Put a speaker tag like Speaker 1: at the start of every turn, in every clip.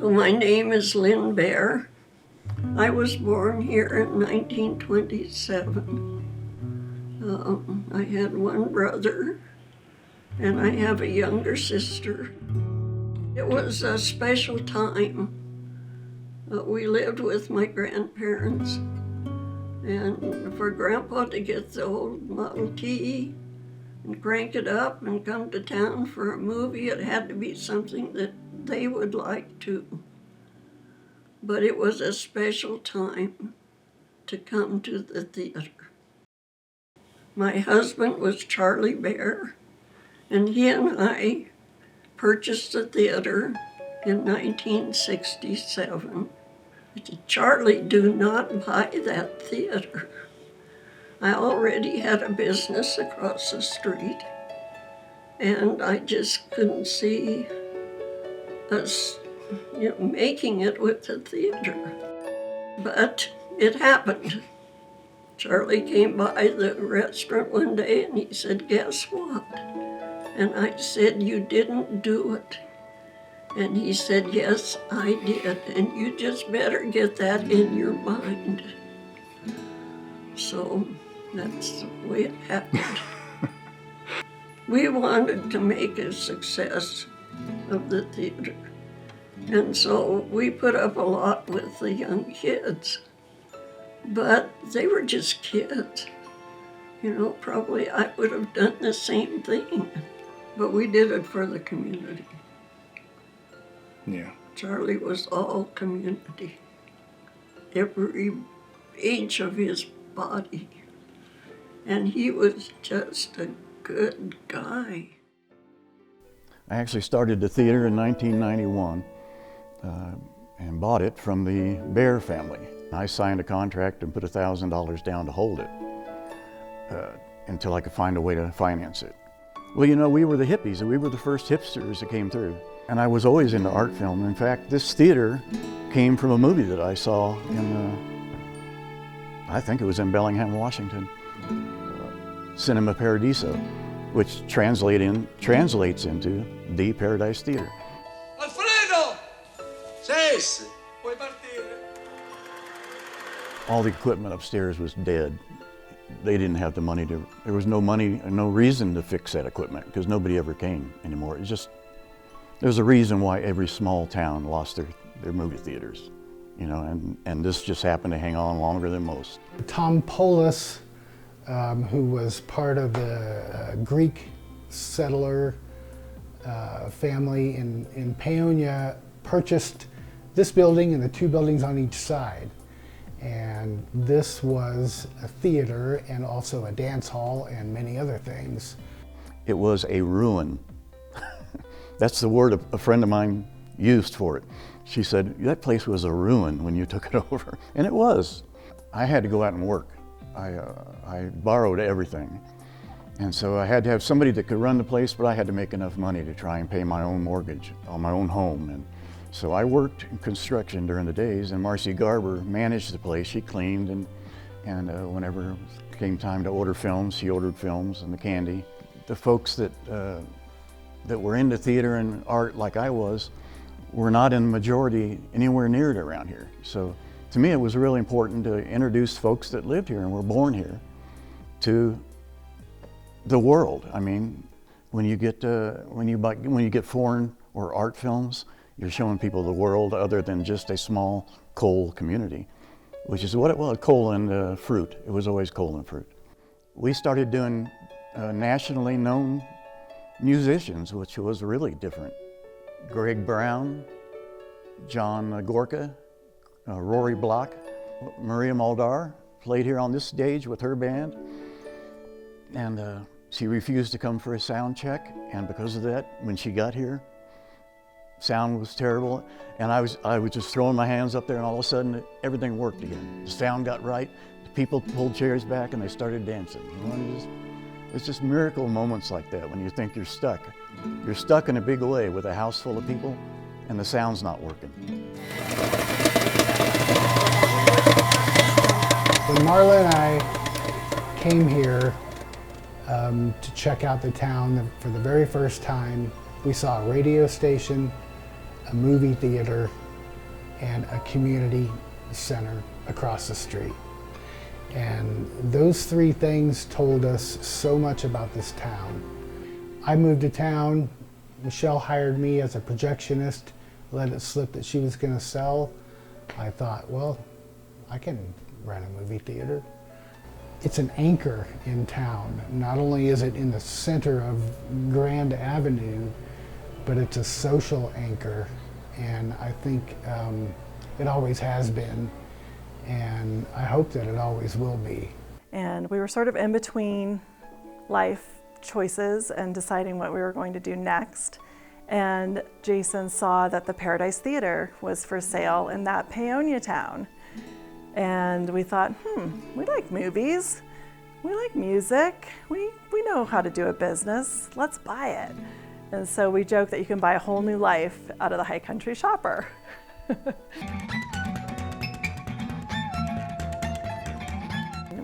Speaker 1: So my name is Lynn Bear. I was born here in 1927. I had one brother, and I have a younger sister. It was a special time. We lived with my grandparents, and for Grandpa to get the old Model T and crank it up and come to town for a movie, it had to be something that they would like too. But it was a special time to come to the theater. My husband was Charlie Bear, and he and I purchased the theater in 1967. Charlie, do not buy that theater. I already had a business across the street, and I just couldn't see us, making it with the theater. But it happened. Charlie came by the restaurant one day and he said, "Guess what?" And I said, "You didn't do it." And he said, "Yes, I did, and you just better get that in your mind." So that's the way it happened. We wanted to make a success of the theater, and so we put up a lot with the young kids. But they were just kids. Probably I would have done the same thing, but we did it for the community.
Speaker 2: Yeah.
Speaker 1: Charlie was all community, every inch of his body, and he was just a good guy.
Speaker 2: I actually started the theater in 1991 and bought it from the Bear family. I signed a contract and put $1,000 down to hold it until I could find a way to finance it. Well, we were the hippies, and we were the first hipsters that came through. And I was always into art film. In fact, this theater came from a movie that I saw I think it was in Bellingham, Washington, Cinema Paradiso, which translates into the Paradise Theater.
Speaker 3: Alfredo! Cesse! Puoi partire.
Speaker 2: All the equipment upstairs was dead. They didn't have the money there was no money and no reason to fix that equipment because nobody ever came anymore. There's a reason why every small town lost their movie theaters, and this just happened to hang on longer than most.
Speaker 4: Tom Polis, who was part of the Greek settler family in Paonia, purchased this building and the two buildings on each side. And this was a theater and also a dance hall and many other things.
Speaker 2: It was a ruin. That's the word a friend of mine used for it. She said, "That place was a ruin when you took it over." And it was. I had to go out and work. I borrowed everything. And so I had to have somebody that could run the place, but I had to make enough money to try and pay my own mortgage on my own home. And so I worked in construction during the days, and Marcy Garber managed the place. She cleaned, and whenever it came time to order films, she ordered films and the candy. The folks that were into theater and art like I was were not in the majority anywhere near it around here. So to me, it was really important to introduce folks that lived here and were born here to the world. I mean, when you get foreign or art films, you're showing people the world other than just a small coal community, which is what it was, coal and fruit. It was always coal and fruit. We started doing nationally known musicians, which was really different. Greg Brown, John Gorka, Rory Block, Maria Muldar played here on this stage with her band. And she refused to come for a sound check, and because of that, when she got here, sound was terrible, and I was just throwing my hands up there, and all of a sudden everything worked again. The sound got right, the people pulled chairs back, and they started dancing. It's just miracle moments like that when you think you're stuck. You're stuck in a big way with a house full of people, and the sound's not working.
Speaker 4: When Marla and I came here to check out the town for the very first time, we saw a radio station, a movie theater, and a community center across the street. And those three things told us so much about this town. I moved to town. Michelle hired me as a projectionist, let it slip that she was going to sell. I thought, well, I can run a movie theater. It's an anchor in town. Not only is it in the center of Grand Avenue, but it's a social anchor, and I think it always has been, and I hope that it always will be.
Speaker 5: And we were sort of in between life choices and deciding what we were going to do next. And Jason saw that the Paradise Theater was for sale in that Paonia town. And we thought, we like movies, we like music, we know how to do a business, let's buy it. And so we joke that you can buy a whole new life out of the High Country Shopper.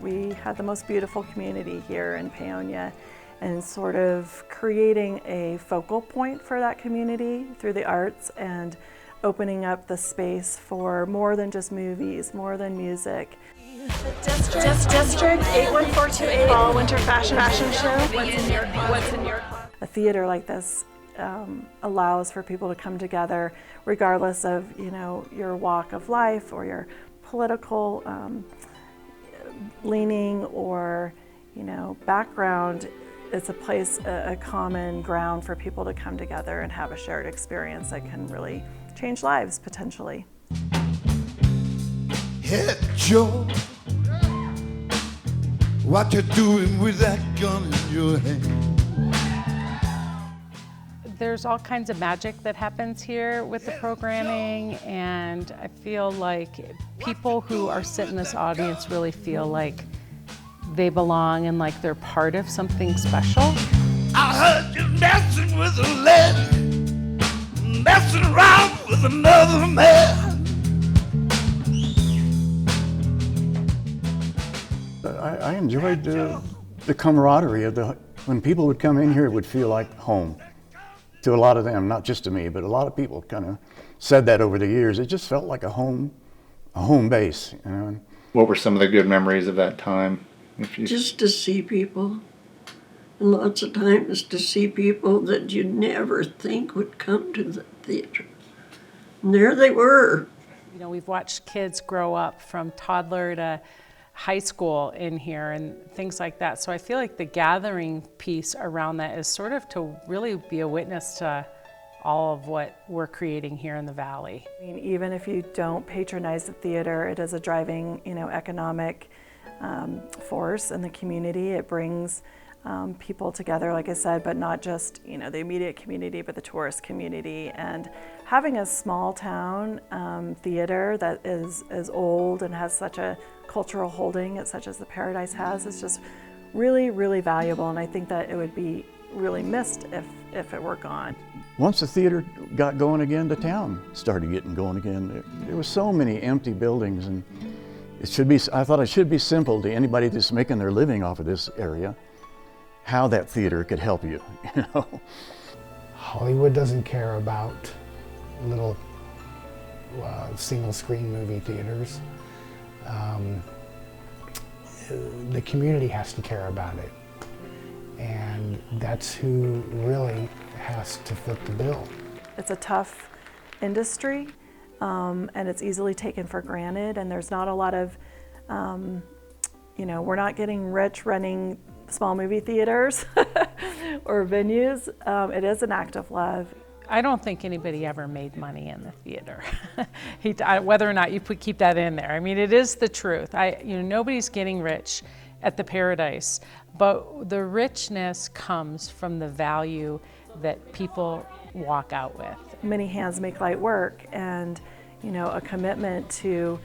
Speaker 5: We had the most beautiful community here in Paonia, and sort of creating a focal point for that community through the arts and opening up the space for more than just movies, more than music.
Speaker 6: District 81428 Fall Winter Fashion Show. What's in your class?
Speaker 5: A theater like this allows for people to come together regardless of, your walk of life or your political leaning or, background. It's a place, a common ground for people to come together and have a shared experience that can really change lives potentially.
Speaker 7: Hey Joe, what you doing with that gun in your hand?
Speaker 8: There's all kinds of magic that happens here with the programming, and I feel like people who are sitting in this audience really feel like they belong and like they're part of something special.
Speaker 7: I heard you messing with a lady, messing around with another man.
Speaker 2: I enjoyed the camaraderie of when people would come in here, it would feel like home to a lot of them, not just to me, but a lot of people kind of said that over the years. It just felt like a home base.
Speaker 9: What were some of the good memories of that time?
Speaker 1: Just to see people, and lots of times to see people that you'd never think would come to the theater. And there they were.
Speaker 8: We've watched kids grow up from toddler to high school in here and things like that. So I feel like the gathering piece around that is sort of to really be a witness to all of what we're creating here in the Valley.
Speaker 5: Even if you don't patronize the theater, it is a driving, economic force in the community. It brings people together, like I said, but not just the immediate community, but the tourist community. And having a small town theater that is old and has such a cultural holding, such as the Paradise has, is just really, really valuable. And I think that it would be really missed if it were gone.
Speaker 2: Once the theater got going again, the town started getting going again. There were so many empty buildings, and I thought it should be simple to anybody that's making their living off of this area, how that theater could help you,
Speaker 4: Hollywood doesn't care about little single screen movie theaters. The community has to care about it, and that's who really has to foot the bill.
Speaker 5: It's a tough industry, and it's easily taken for granted, and there's not a lot of, we're not getting rich running small movie theaters or venues. It is an act of love.
Speaker 8: I don't think anybody ever made money in the theater, whether or not you keep that in there. It is the truth. Nobody's getting rich at the Paradise, but the richness comes from the value that people walk out with.
Speaker 5: Many hands make light work, and a commitment to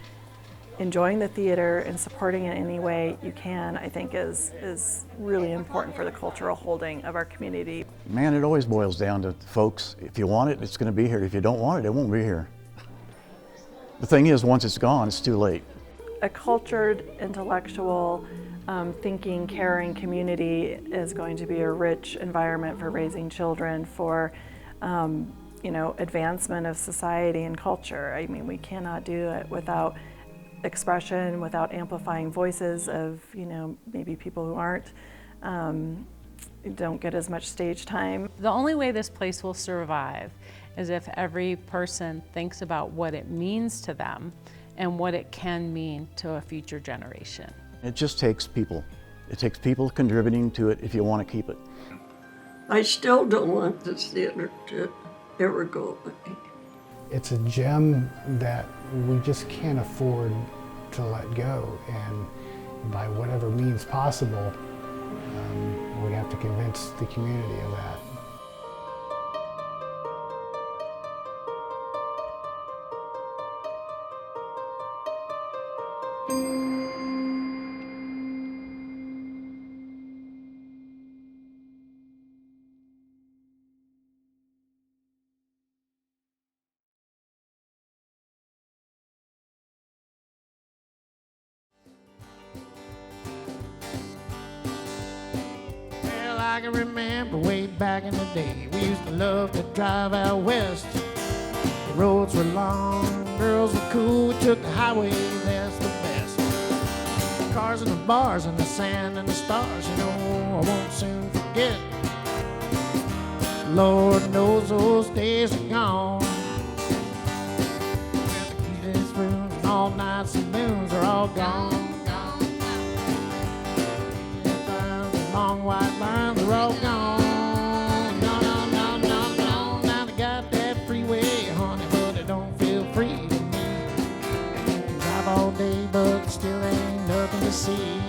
Speaker 5: enjoying the theater and supporting it in any way you can, I think is really important for the cultural holding of our community.
Speaker 2: Man, it always boils down to folks. If you want it, it's going to be here. If you don't want it, it won't be here. The thing is, once it's gone, it's too late.
Speaker 5: A cultured, intellectual, thinking, caring community is going to be a rich environment for raising children, for advancement of society and culture. I mean, we cannot do it without expression, without amplifying voices of, maybe people who don't get as much stage time.
Speaker 8: The only way this place will survive is if every person thinks about what it means to them and what it can mean to a future generation.
Speaker 2: It just takes people. It takes people contributing to it if you want to keep it.
Speaker 1: I still don't want this theater to ever go away.
Speaker 4: It's a gem that we just can't afford to let go, and by whatever means possible, we have to convince the community of that.
Speaker 10: I can remember way back in the day, we used to love to drive out west. The roads were long, girls were cool, we took the highway, that's the best. The cars and the bars and the sand and the stars, I won't soon forget. Lord knows those days are gone. Where the keyless rooms and all night saloons are all gone. Long white lines are all gone. No. Now they got that freeway, honey, but it don't feel free to me. Drive all day, but still ain't nothing to see.